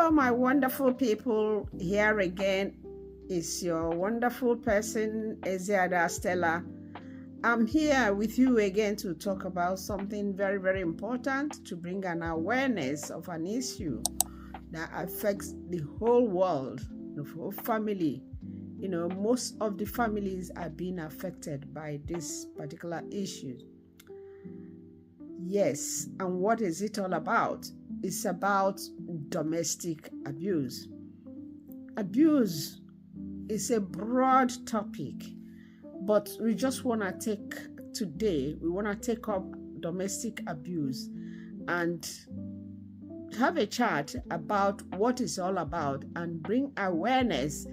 Hello, my wonderful people. Here again is your wonderful person, Eziada Stella. I'm here with you again to talk about something very, very important, to bring an awareness of an issue that affects the whole world, the whole family. Most of the families are being affected by this particular issue. Yes, and what is it all about? It's about domestic abuse. Abuse is a broad topic, but we just want to take up domestic abuse and have a chat about what it's all about and bring awareness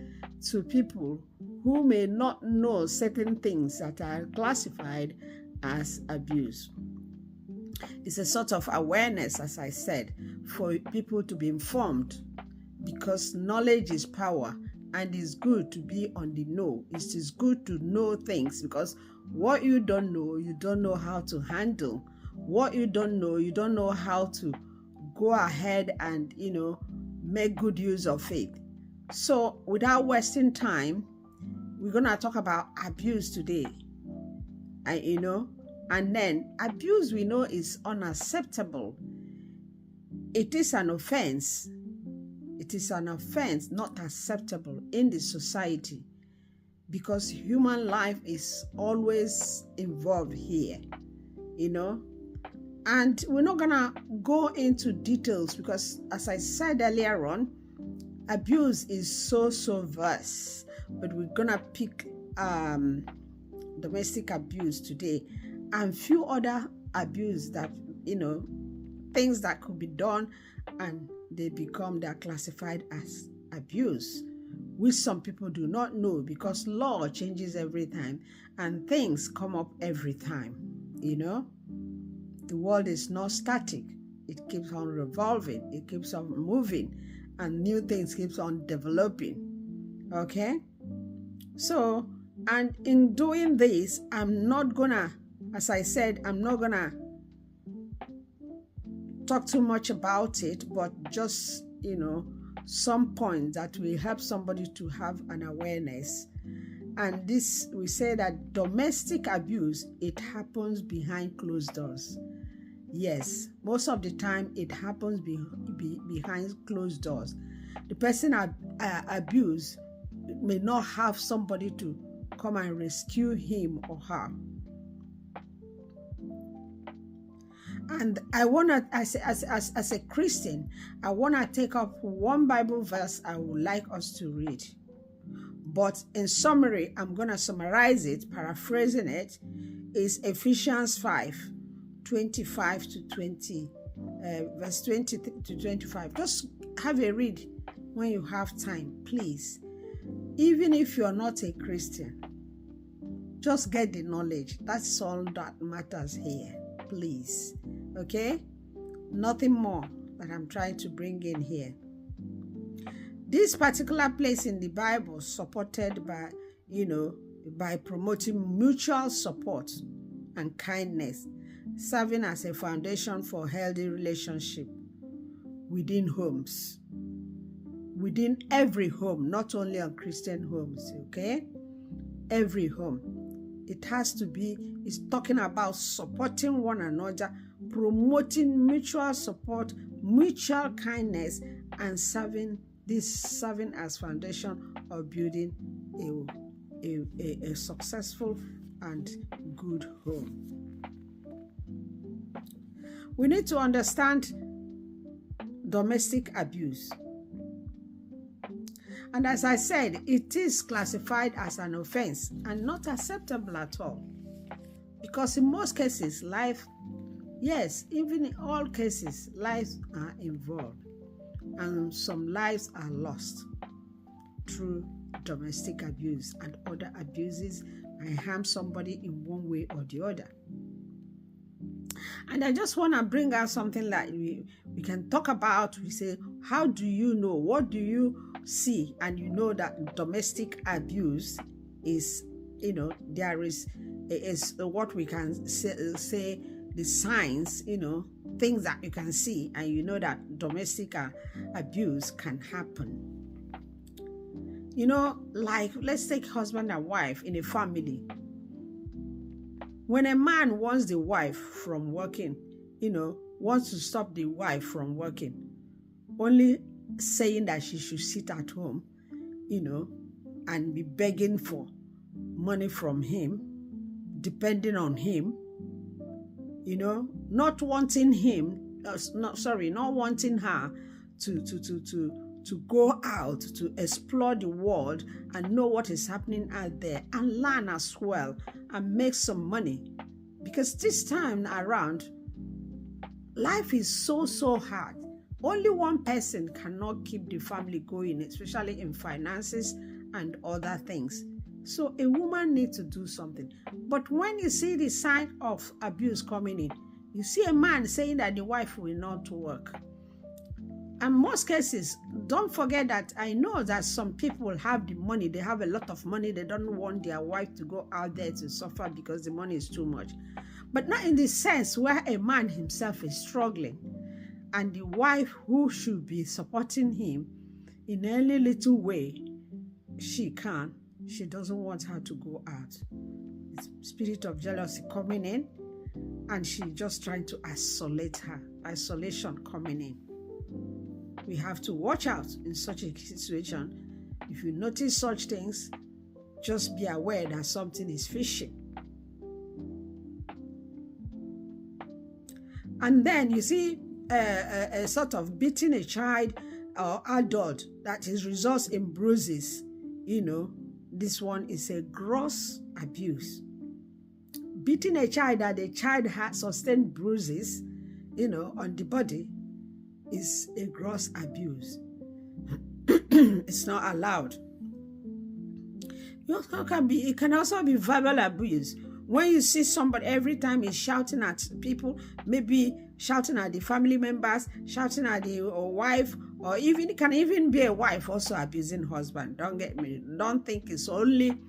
to people who may not know certain things that are classified as abuse. It's a sort of awareness, as I said, for people to be informed, because knowledge is power, and it's good to be on the know. It is good to know things, because what you don't know how to handle. What you don't know how to go ahead and, make good use of it. So without wasting time, we're going to talk about abuse today. And then abuse, we know, is unacceptable. It is an offense. It is an offense, not acceptable in the society, because human life is always involved here, And we're not going to go into details because, as I said earlier on, abuse is so vast. But we're going to pick domestic abuse today, and few other abuse that, things that could be done and they're classified as abuse, which some people do not know, because law changes every time and things come up every time. The world is not static. It keeps on revolving. It keeps on moving, and new things keeps on developing. Okay? So, and in doing this, I'm not gonna talk too much about it, but just, some points that will help somebody to have an awareness. And this, we say that domestic abuse, it happens behind closed doors. Yes, most of the time it happens behind closed doors. The person abused may not have somebody to come and rescue him or her. And I want to, as a Christian, I want to take up one Bible verse I would like us to read. But in summary, I'm going to summarize it, paraphrasing it, is Ephesians 5, 25 to 20, verse 20 to 25. Just have a read when you have time, please. Even if you're not a Christian, just get the knowledge. That's all that matters here, please. Okay? Nothing more that I'm trying to bring in here. This particular place in the Bible supported by promoting mutual support and kindness, serving as a foundation for healthy relationship within homes. Within every home, not only on Christian homes, okay? Every home. It has to be, it's talking about supporting one another, promoting mutual support, mutual kindness, and serving as foundation of building a successful and good home. We need to understand domestic abuse. And as I said, it is classified as an offense and not acceptable at all. Because in most cases, even in all cases, lives are involved. And some lives are lost through domestic abuse, and other abuses may harm somebody in one way or the other. And I just want to bring out something that we can talk about. We say, how do you know? What do you see? And you know that domestic abuse is, there is what we can say the signs, things that you can see, and you know that domestic abuse can happen. Like, let's take husband and wife in a family. When a man wants the wife from working, wants to stop the wife from working, only saying that she should sit at home, and be begging for money from him, depending on him, not wanting her to go out to explore the world and know what is happening out there and learn as well and make some money. Because this time around, life is so hard. Only one person cannot keep the family going, especially in finances and other things. So a woman needs to do something. But when you see the sign of abuse coming in, you see a man saying that the wife will not work. And most cases, don't forget that I know that some people have the money, they have a lot of money, they don't want their wife to go out there to suffer because the money is too much. But not in the sense where a man himself is struggling and the wife who should be supporting him in any little way she doesn't want her to go out. The spirit of jealousy coming in, and she just trying to isolate her. Isolation coming in. We have to watch out in such a situation. If you notice such things, just be aware that something is fishy. And then you see a sort of beating a child or adult that results in bruises. This one is a gross abuse. Beating a child that the child has sustained bruises, on the body is a gross abuse. It's not allowed. It can also be verbal abuse. When you see somebody every time he's shouting at people, maybe shouting at the family members, shouting at the wife, or it can even be a wife also abusing husband. Don't think it's only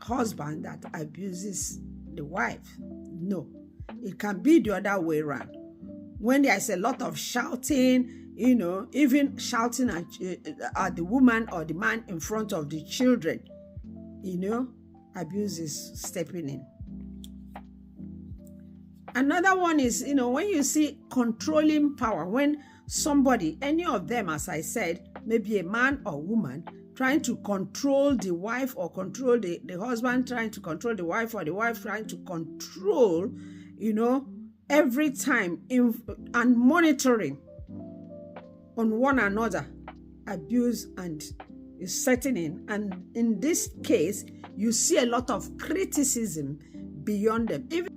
husband that abuses the wife. No, it can be the other way around. When there's a lot of shouting, even shouting at the woman or the man in front of the children, abuse is stepping in. Another one is, when you see controlling power, when somebody, any of them, as I said, maybe a man or woman, trying to control the wife or control the husband, trying to control the wife, or the wife trying to control, every time, and monitoring on one another, abuse and is setting in. And in this case, you see a lot of criticism beyond them. Even